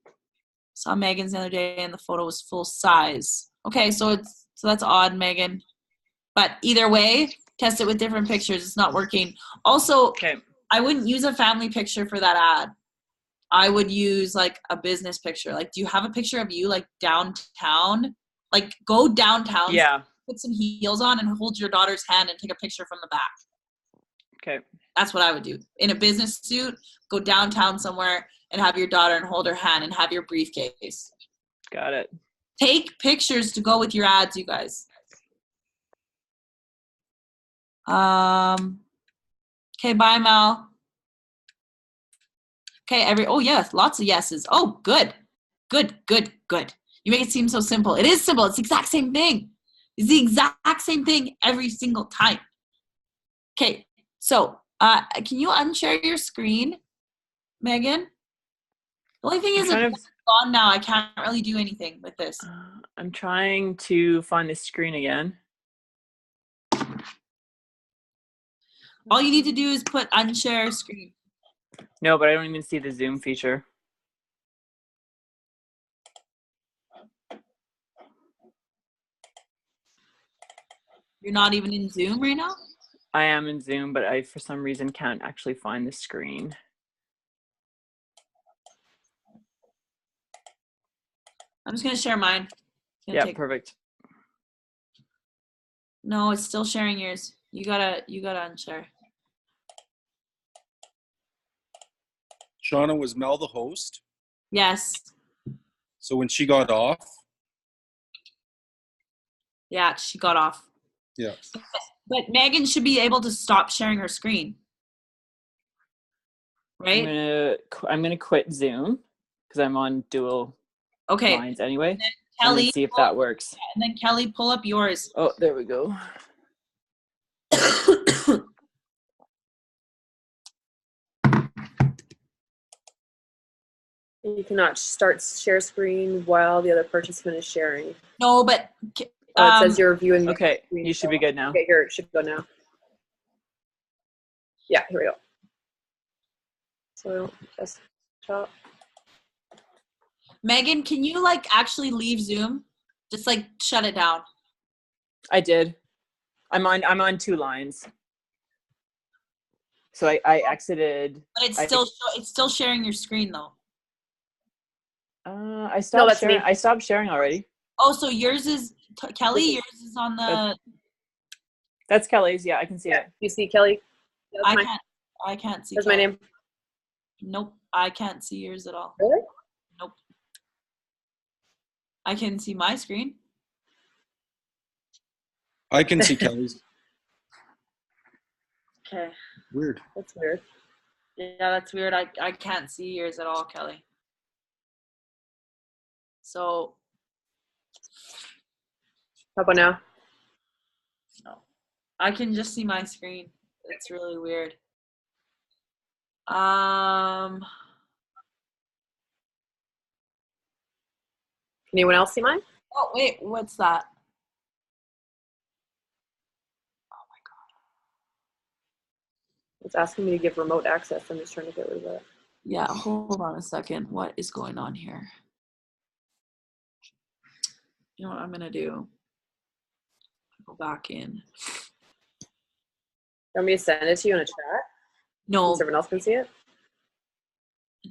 Saw Megan's the other day and the photo was full size. Okay, so that's odd, Megan. But either way, test it with different pictures. It's not working. Also, Okay. I wouldn't use a family picture for that ad. I would use like a business picture. Like, do you have a picture of you like downtown? Like, go downtown. Yeah. Put some heels on and hold your daughter's hand and take a picture from the back. Okay. That's what I would do. In a business suit, go downtown somewhere and have your daughter and hold her hand and have your briefcase. Got it. Take pictures to go with your ads, you guys. Okay, bye, Mel. Okay, oh yes, lots of yeses. Oh, good. Good. You make it seem so simple. It is simple. It's the exact same thing. It's the exact same thing every single time. Okay, so can you unshare your screen, Megan? The only thing is it's gone now. I can't really do anything with this. I'm trying to find the screen again. All you need to do is put unshare screen. No, but I don't even see the Zoom feature. You're not even in Zoom right now? I am in Zoom, but I, for some reason, can't actually find the screen. I'm just going to share mine. Yeah, perfect. No, it's still sharing yours. You gotta unshare. Shauna, was Mel the host? Yes. So when she got off? Yeah, she got off. Yeah. But Megan should be able to stop sharing her screen. Right? I'm gonna quit Zoom because I'm on dual lines anyway. And then Kelly, and see if that works. And then Kelly, pull up yours. Oh, there we go. You cannot start share screen while the other participant is sharing. No, but it says you're viewing. Okay, you should be good now. Okay, here it should go now. Yeah, here we go. So just stop. Megan, can you like actually leave Zoom? Just like shut it down. I did. I'm on two lines. So I exited. But it's still sharing your screen though. I stopped sharing. I stopped sharing already. Oh, so yours is Kelly. Yours is on the. That's Kelly's. Yeah, I can see it. You see Kelly? That's I can't see. That's my Kelly. name. Nope, I can't see yours at all. Really? Nope. I can see my screen. I can see Kelly's. Okay. Weird. That's weird. Yeah, that's weird. I can't see yours at all, Kelly. So. How about now? No. I can just see my screen. It's really weird. Can anyone else see mine? Oh, wait, what's that? Oh my God. It's asking me to give remote access. I'm just trying to get rid of that. Yeah, hold on a second. What is going on here? You know what I'm going to do? Go back in. Want me to send it to you in a chat? No, So everyone else can see it?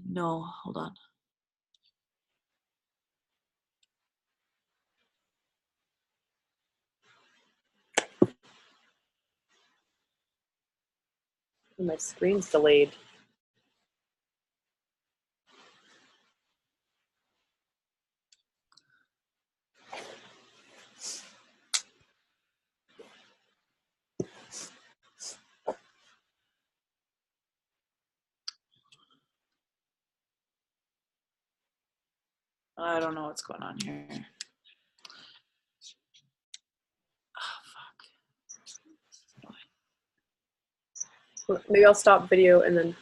no, hold on. Oh, my screen's delayed. I don't know what's going on here. Oh, fuck. Maybe I'll stop video and then,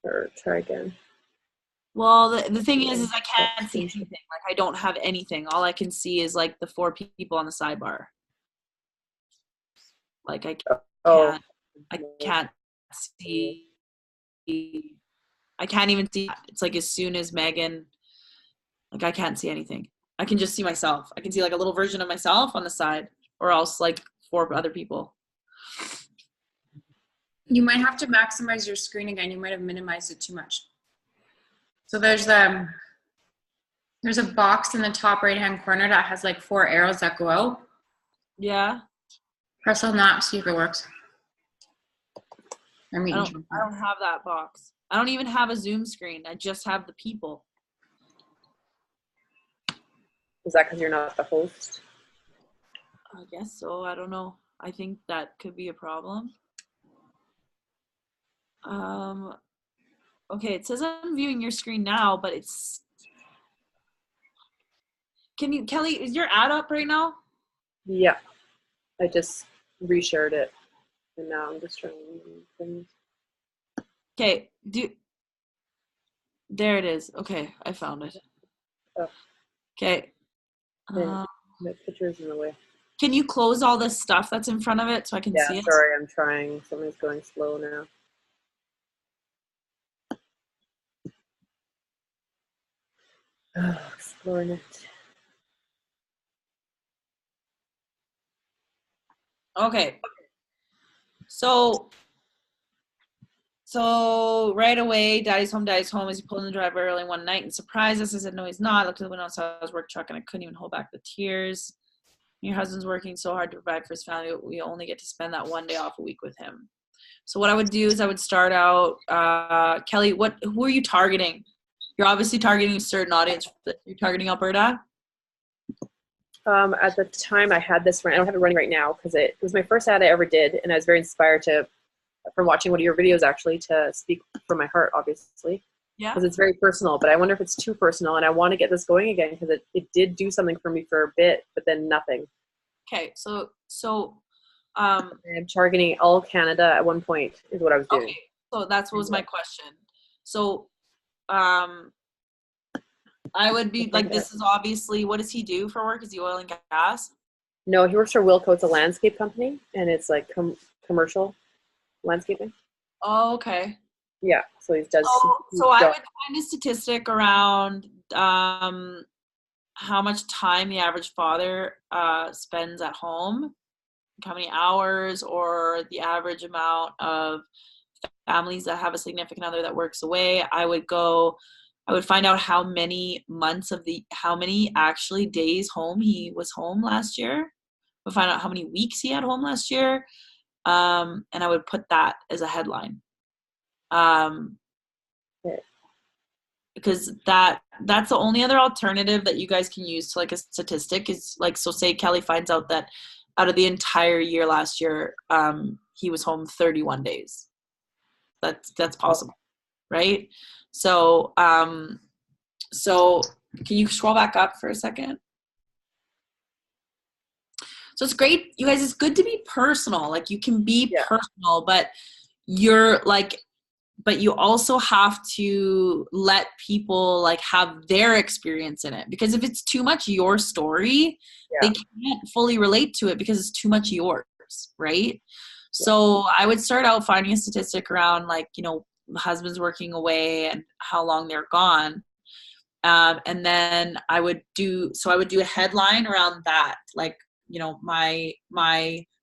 or try again. Well, the thing is I can't see anything. Like, I don't have anything. All I can see is, like, the 4 people on the sidebar. Like, I can't see. I can't even see. It's like as soon as Megan, like, I can't see anything. I can just see myself. I can see, like, a little version of myself on the side, or else, like, 4 other people. You might have to maximize your screen again. You might have minimized it too much. So there's a box in the top right-hand corner that has like 4 arrows that go out. Yeah. Press on that, see if it works. I don't have that box. I don't even have a Zoom screen. I just have the people. Is that because you're not the host? I guess so. I don't know. I think that could be a problem. Okay, it says I'm viewing your screen now, but it's. Kelly, is your ad up right now? Yeah. I just reshared it. And now I'm just trying to move things. Okay, there it is. Okay, I found it. Oh. Okay. My picture's in the way. Can you close all this stuff that's in front of it so I can see it? Yeah, sorry, I'm trying. Something's going slow now. Oh, exploring it. Okay. So right away, Daddy's home as he pulled in the driveway early one night and surprised us. I said, no, he's not. I looked at the window and saw his work truck and I couldn't even hold back the tears. Your husband's working so hard to provide for his family. We only get to spend that one day off a week with him. So what I would do is I would start out, Kelly, who are you targeting? You're obviously targeting a certain audience. You're targeting Alberta? At the time I had this run, I don't have it running right now because it was my first ad I ever did, and I was very inspired from watching one of your videos actually to speak from my heart, obviously. Yeah. Because it's very personal, but I wonder if it's too personal, and I want to get this going again because it did do something for me for a bit, but then nothing. Okay, so I'm targeting all Canada at one point is what I was doing. Okay, so that was my question. So I would be like, this is obviously, what does he do for work? Is he oil and gas? No, he works for Wilco. It's a landscape company, and it's like commercial landscaping. Oh, okay. Yeah, so he does. So I would find a statistic around how much time the average father spends at home, how many hours, or the average amount of families that have a significant other that works away. I would I would find out how many actually days home he was home last year. I would find out how many weeks he had home last year. And I would put that as a headline. Because that's the only other alternative that you guys can use to like a statistic is like, so say Kelly finds out that out of the entire year last year, he was home 31 days. That's possible, right? So, so can you scroll back up for a second? So it's great, you guys, it's good to be personal. Like you can be personal, but but you also have to let people like have their experience in it, because if it's too much your story, they can't fully relate to it because it's too much yours, right? So I would start out finding a statistic around like, you know, husbands working away and how long they're gone. And then I would do a headline around that. Like, you know, my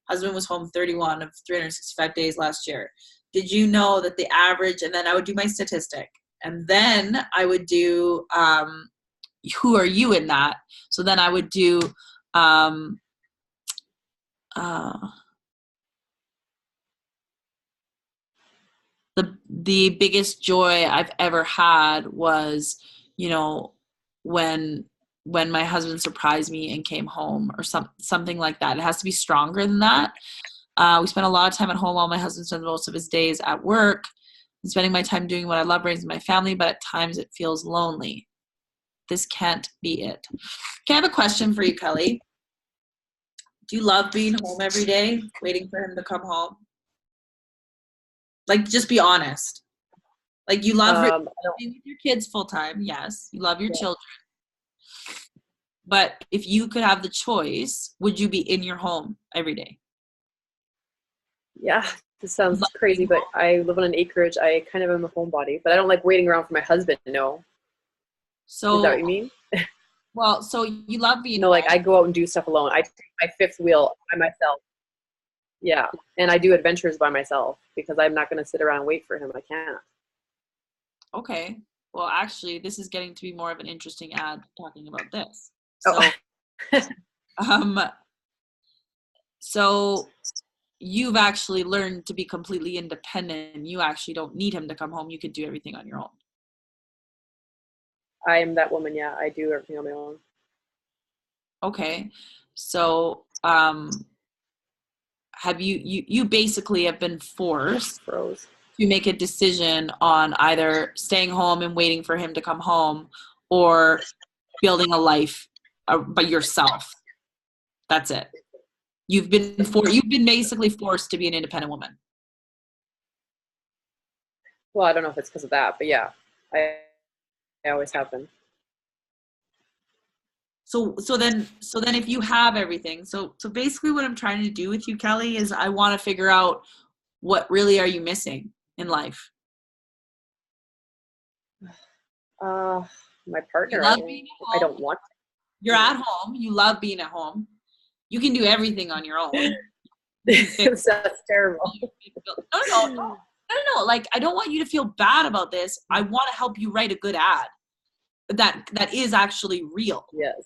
husband was home 31 of 365 days last year. Did you know that the average, and then I would do my statistic, and then I would do, who are you in that? So then I would do, the biggest joy I've ever had was, you know, when my husband surprised me and came home, or something like that. It has to be stronger than that. We spend a lot of time at home while my husband spends most of his days at work. I'm spending my time doing what I love, raising my family, but at times it feels lonely. This can't be it. Okay, I have a question for you, Kelly. Do you love being home every day, waiting for him to come home? Like, just be honest. Like, you love being with your kids full time. Yes, you love your children. But if you could have the choice, would you be in your home every day? Yeah, this sounds crazy, but I live on an acreage. I kind of am a homebody, but I don't like waiting around for my husband. No. So is that what you mean? Well, so you love being like I go out and do stuff alone. I take my fifth wheel by myself. Yeah, and I do adventures by myself because I'm not going to sit around and wait for him. I can't. Okay. Well, actually, this is getting to be more of an interesting ad talking about this. So, so you've actually learned to be completely independent. You actually don't need him to come home. You could do everything on your own. I am that woman. Yeah, I do everything on my own. Okay. So, have you basically have been forced to make a decision on either staying home and waiting for him to come home or building a life by yourself. That's it. You've been basically forced to be an independent woman. Well, I don't know if it's because of that, but yeah, I always have been. So then if you have everything, so basically what I'm trying to do with you, Kelly, is I want to figure out what really are you missing in life? My partner. You love being at home. I don't want to. You're at home. You love being at home. You can do everything on your own. That's terrible. No. Like, I don't want you to feel bad about this. I want to help you write a good ad that is actually real. Yes.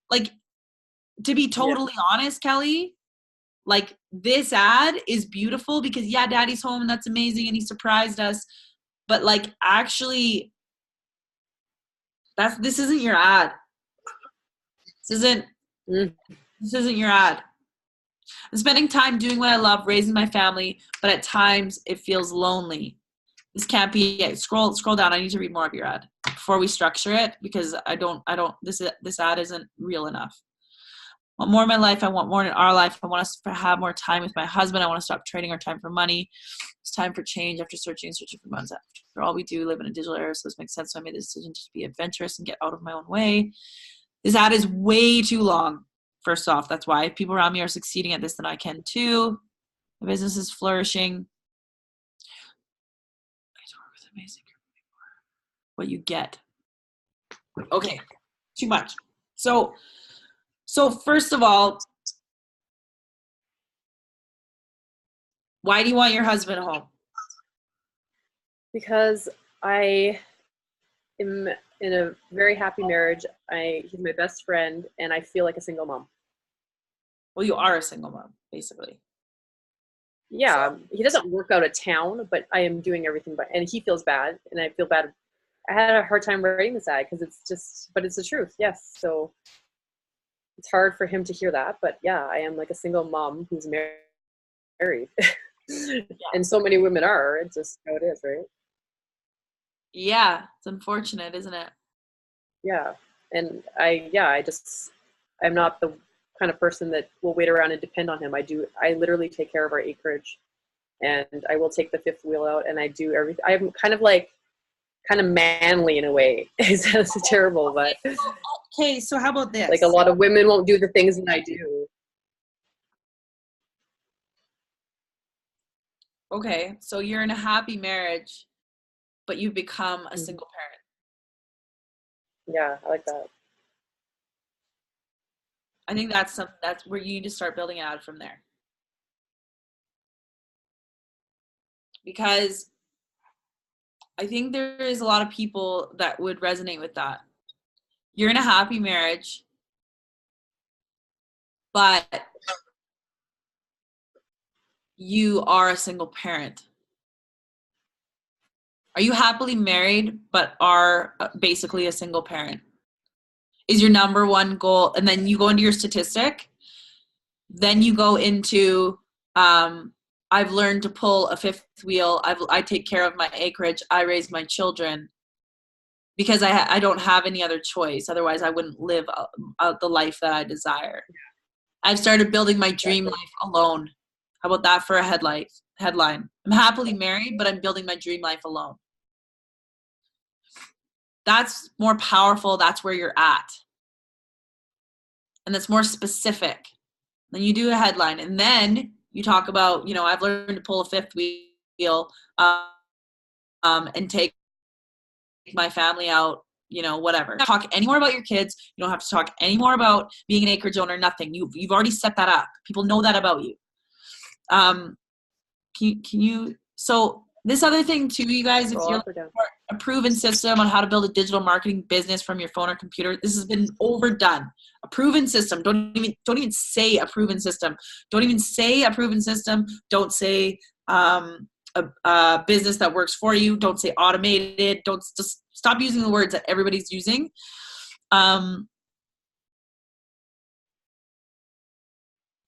Like, to be totally honest, Kelly, like, this ad is beautiful because Daddy's home and that's amazing and he surprised us. But like, actually, this isn't your ad. This isn't your ad. I'm spending time doing what I love, raising my family, but at times it feels lonely. This can't be it. Scroll down. I need to read more of your ad before we structure it because this ad isn't real enough. I want more in my life. I want more in our life. I want us to have more time with my husband. I want to stop trading our time for money. It's time for change after searching for months. After all we do, live in a digital era, so this makes sense. So I made the decision to be adventurous and get out of my own way. This ad is way too long. First off, that's why people around me are succeeding at this, then I can too. My business is flourishing. Amazing. What you get. Okay, too much. So first of all, why do you want your husband home? Because I am in a very happy marriage. He's my best friend, and I feel like a single mom. Well, you are a single mom, basically. Yeah, he doesn't work out of town, but I am doing everything. And he feels bad, and I feel bad. I had a hard time writing this ad because but it's the truth. Yes, so it's hard for him to hear that. But yeah, I am like a single mom who's married, and so many women are. It's just how it is, right? Yeah, it's unfortunate, isn't it? Yeah, and I'm not the kind of person that will wait around and depend on him. I literally take care of our acreage, and I will take the fifth wheel out, and I do everything. I'm kind of manly in a way. It's terrible, but okay. So how about this? Like a lot of women won't do the things that I do. Okay, so you're in a happy marriage, but you've become a single parent. Yeah, I like that. I think that's where you need to start building out from there. Because I think there is a lot of people that would resonate with that. You're in a happy marriage, but you are a single parent. Are you happily married, but are basically a single parent? Is your number one goal, and then you go into your statistic, then you go into, I've learned to pull a fifth wheel, I take care of my acreage, I raise my children, because I don't have any other choice, otherwise I wouldn't live the life that I desire. I've started building my dream life alone. How about that for a headline? I'm happily married, but I'm building my dream life alone. That's more powerful. That's where you're at. And that's more specific. Then you do a headline. And then you talk about, I've learned to pull a fifth wheel and take my family out, whatever. Don't talk any more about your kids. You don't have to talk any more about being an acreage owner, nothing. You've already set that up. People know that about you. Can you, so this other thing too, you guys, if you're looking for a proven system on how to build a digital marketing business from your phone or computer, this has been overdone. A proven system. Don't even say a proven system. Don't even say a proven system. Don't say a business that works for you. Don't say automated. Just stop using the words that everybody's using.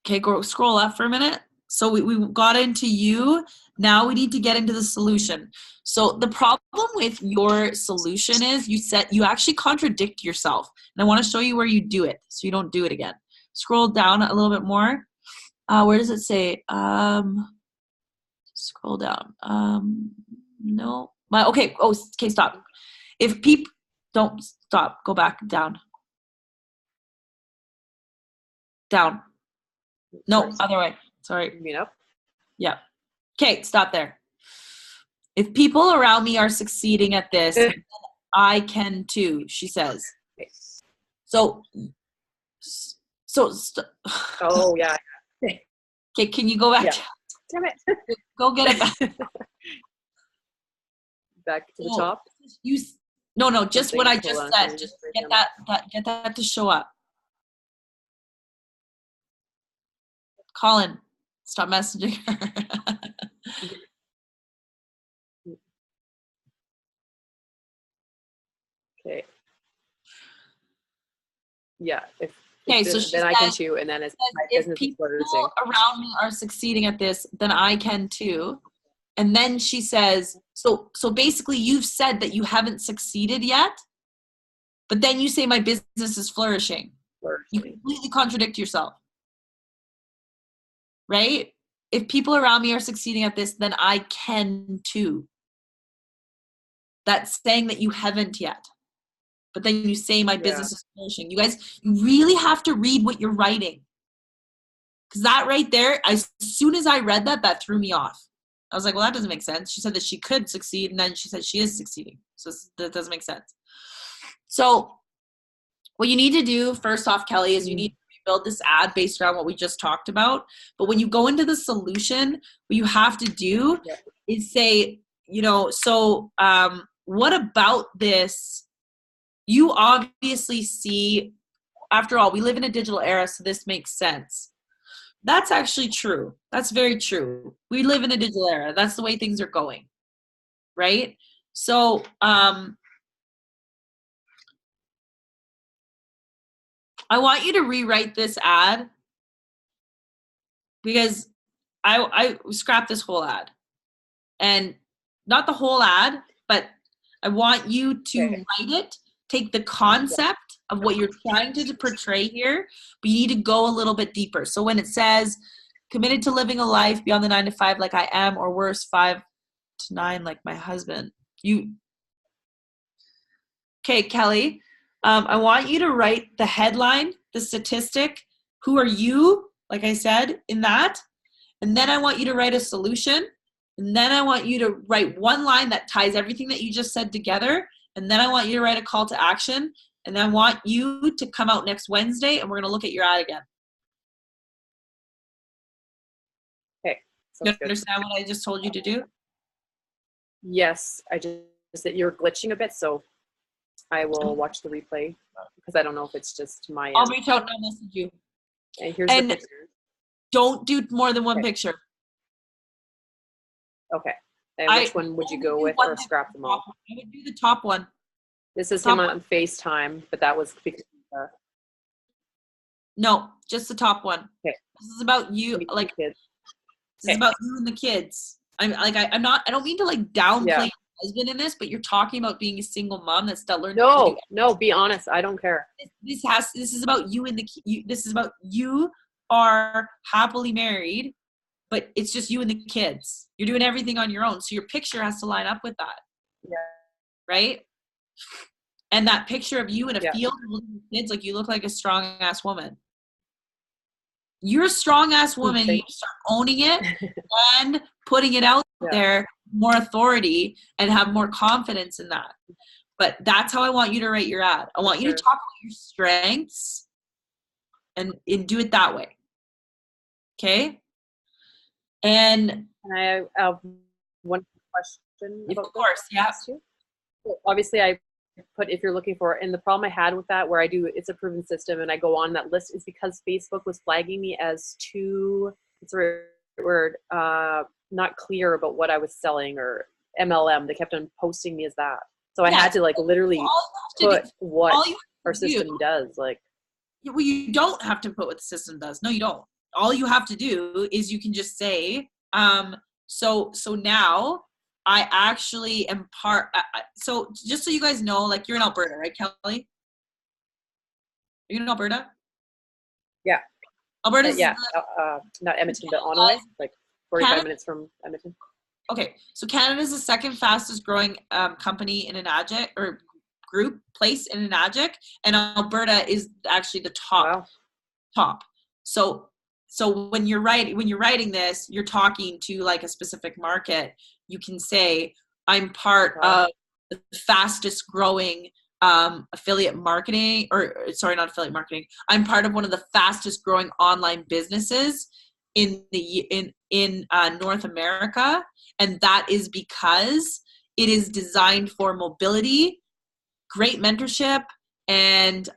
Okay, scroll up for a minute. So we got into you. Now we need to get into the solution. So the problem with your solution is you actually contradict yourself. And I want to show you where you do it so you don't do it again. Scroll down a little bit more. Where does it say? Scroll down. No. Okay, stop. If people don't stop, go back down. Down. No, other way. Sorry. You mean up? Yeah. Okay, stop there. If people around me are succeeding at this, I can too, she says. So oh, yeah. Okay, can you go back? Yeah. Damn it. Go get it back. Back to the top? No, just what I just said. Just get that to show up. Colin, stop messaging her. Okay. Yeah. So then I can too, and then it's my business is flourishing. If people around me are succeeding at this, then I can too. And then she says, so basically you've said that you haven't succeeded yet, but then you say my business is flourishing. You completely contradict yourself. Right? If people around me are succeeding at this, then I can too. That's saying that you haven't yet. But then you say my business is flourishing. You guys, you really have to read what you're writing. Because that right there, as soon as I read that threw me off. I was like, well, that doesn't make sense. She said that she could succeed, and then she said she is succeeding. So that doesn't make sense. So what you need to do, first off, Kelly, is you need to build this ad based around what we just talked about. But when you go into the solution, what you have to do is say, what about this? You obviously see, after all, we live in a digital era, so this makes sense. That's actually true. That's very true. We live in a digital era. That's the way things are going, right? So, I want you to rewrite this ad because I scrapped this whole ad. And not the whole ad, but I want you to write it, take the concept of what you're trying to portray here, but you need to go a little bit deeper. So when it says committed to living a life beyond the 9 to 5 like I am, or worse, 5 to 9 like my husband, okay, Kelly, I want you to write the headline, the statistic, who are you, like I said, in that, and then I want you to write a solution, and then I want you to write one line that ties everything that you just said together, and then I want you to write a call to action, and I want you to come out next Wednesday, and we're going to look at your ad again. Okay. You understand what I just told you to do? Yes, I just that you're glitching a bit, so I will watch the replay because I don't know if it's just my end. I'll reach out and I'll message you. And here's the picture. Don't do more than one picture. Okay. And which one would you go with, or scrap them all? I would do the top one. This is him on FaceTime, but that was because no, just the top one. Okay. This is about you, like this is about you and the kids. I'm don't mean to like downplay your husband in this, but you're talking about being a single mom that's still learning. No, be honest. I don't care. This is about you and this is about you are happily married, but it's just you and the kids. You're doing everything on your own. So your picture has to line up with that. Yeah. Right? And that picture of you in a field with kids, like you look like a strong ass woman. You're a strong ass woman. You start owning it and putting it out there, more authority, and have more confidence in that. But that's how I want you to write your ad. I want you to talk about your strengths and do it that way. Okay? And I have one question. Of course, yeah. So obviously, I put if you're looking for, and the problem I had with that, where I do it's a proven system, and I go on that list, is because Facebook was flagging me as too, what's the word, not clear about what I was selling, or MLM. They kept on posting me as that, so I had to like literally put what our system does. Like, well, you don't have to put what the system does. No, you don't. All you have to do is you can just say, so now I actually am part. So just so you guys know, like you're in Alberta, right, Kelly? Are you in Alberta? Yeah. Alberta. Not Edmonton, but Ottawa, like 45 minutes from Edmonton. Okay, so Canada is the second fastest growing company in Enagic, or group place in Enagic, and Alberta is actually the top. So when you're writing this, you're talking to like a specific market. You can say, I'm part of the fastest growing affiliate marketing, not affiliate marketing. I'm part of one of the fastest growing online businesses in North America, and that is because it is designed for mobility, great mentorship, and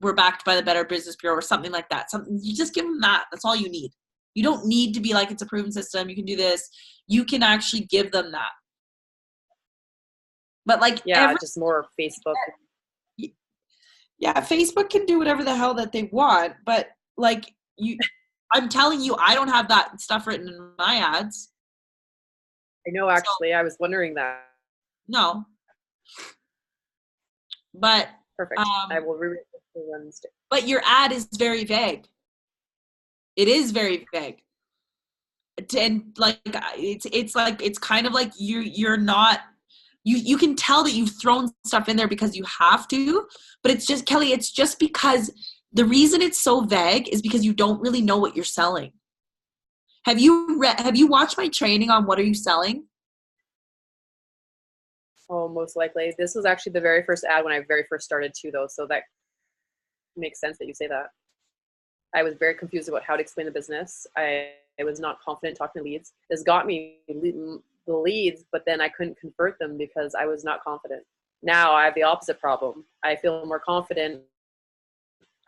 we're backed by the Better Business Bureau or something like that. You just give them that. That's all you need. You don't need to be like, it's a proven system, you can do this. You can actually give them that. But like, just more Facebook. Yeah, Facebook can do whatever the hell that they want, but like I'm telling you, I don't have that stuff written in my ads. I know, actually, I was wondering that. No. But perfect. I will read it for Wednesday. But your ad is very vague. It is very vague. And like it's kind of like you're not, you can tell that you've thrown stuff in there because you have to, but it's just, Kelly, it's just because the reason it's so vague is because you don't really know what you're selling. Have you watched my training on what are you selling? Oh, most likely. This was actually the very first ad when I very first started too, though, so that makes sense that you say that. I was very confused about how to explain the business. I was not confident talking to leads. This got me the leads, but then I couldn't convert them because I was not confident. Now I have the opposite problem. I feel more confident.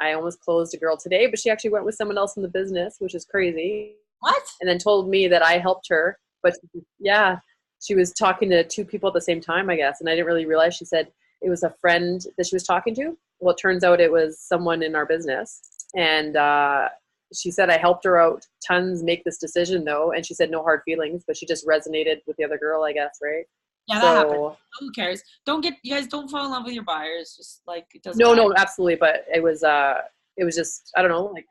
I almost closed a girl today, but she actually went with someone else in the business, which is crazy. What? And then told me that I helped her. But yeah, she was talking to 2 people at the same time, I guess. And I didn't really realize. She said it was a friend that she was talking to. Well, it turns out it was someone in our business. And she said I helped her out tons make this decision, though. And she said no hard feelings, but she just resonated with the other girl, I guess, right? Yeah, that happens. Who cares? You guys don't fall in love with your buyers. Just like it doesn't. No, absolutely. But it was just, I don't know, like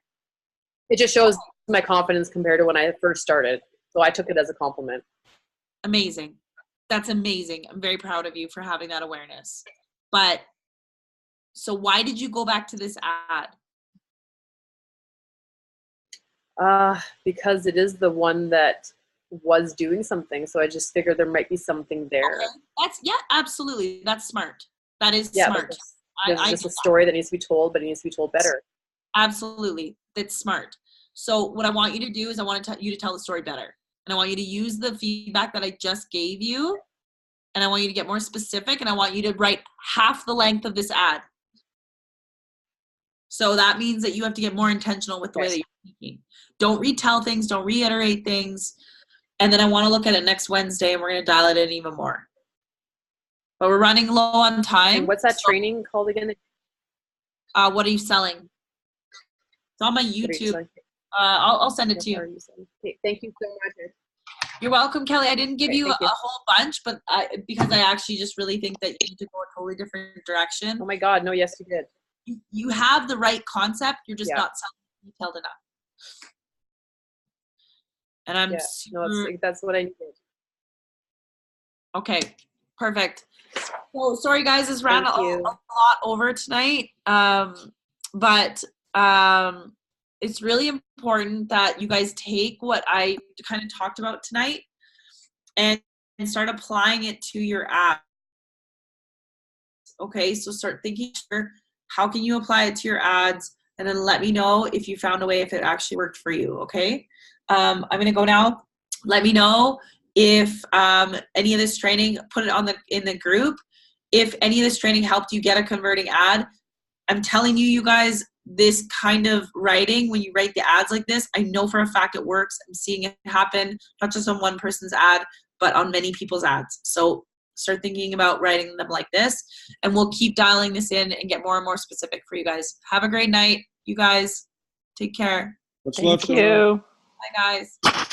it just shows my confidence compared to when I first started. So I took it as a compliment. Amazing. That's amazing. I'm very proud of you for having that awareness. But so why did you go back to this ad? Because it is the one that was doing something. So I just figured there might be something there. Okay. Absolutely. That's smart. That is smart. There's just a story that needs to be told, but it needs to be told better. Absolutely. That's smart. So what I want you to do is I want you to tell the story better. And I want you to use the feedback that I just gave you. And I want you to get more specific. And I want you to write half the length of this ad. So that means that you have to get more intentional with the way that you're speaking. Don't retell things. Don't reiterate things. And then I want to look at it next Wednesday, and we're going to dial it in even more. But we're running low on time. And what's that training called again? What are you selling? It's on my YouTube. I'll send it to you. Okay, thank you so much. You're welcome, Kelly. I didn't give you a whole bunch, but because I actually just really think that you need to go a totally different direction. Oh my God, no, yes, you did. You have the right concept. You're just not selling detailed enough. And I'm that's what I needed. Okay, perfect. So sorry guys, this ran a lot over tonight. But it's really important that you guys take what I kind of talked about tonight and start applying it to your app. Okay, so start thinking, how can you apply it to your ads? And then let me know if you found a way, if it actually worked for you, okay? I'm going to go now. Let me know if any of this training, put it in the group. If any of this training helped you get a converting ad, I'm telling you, you guys, this kind of writing, when you write the ads like this, I know for a fact it works. I'm seeing it happen, not just on one person's ad, but on many people's ads. So start thinking about writing them like this, and we'll keep dialing this in and get more and more specific for you guys. Have a great night, you guys. Take care. Much love. Thank you. Bye, guys.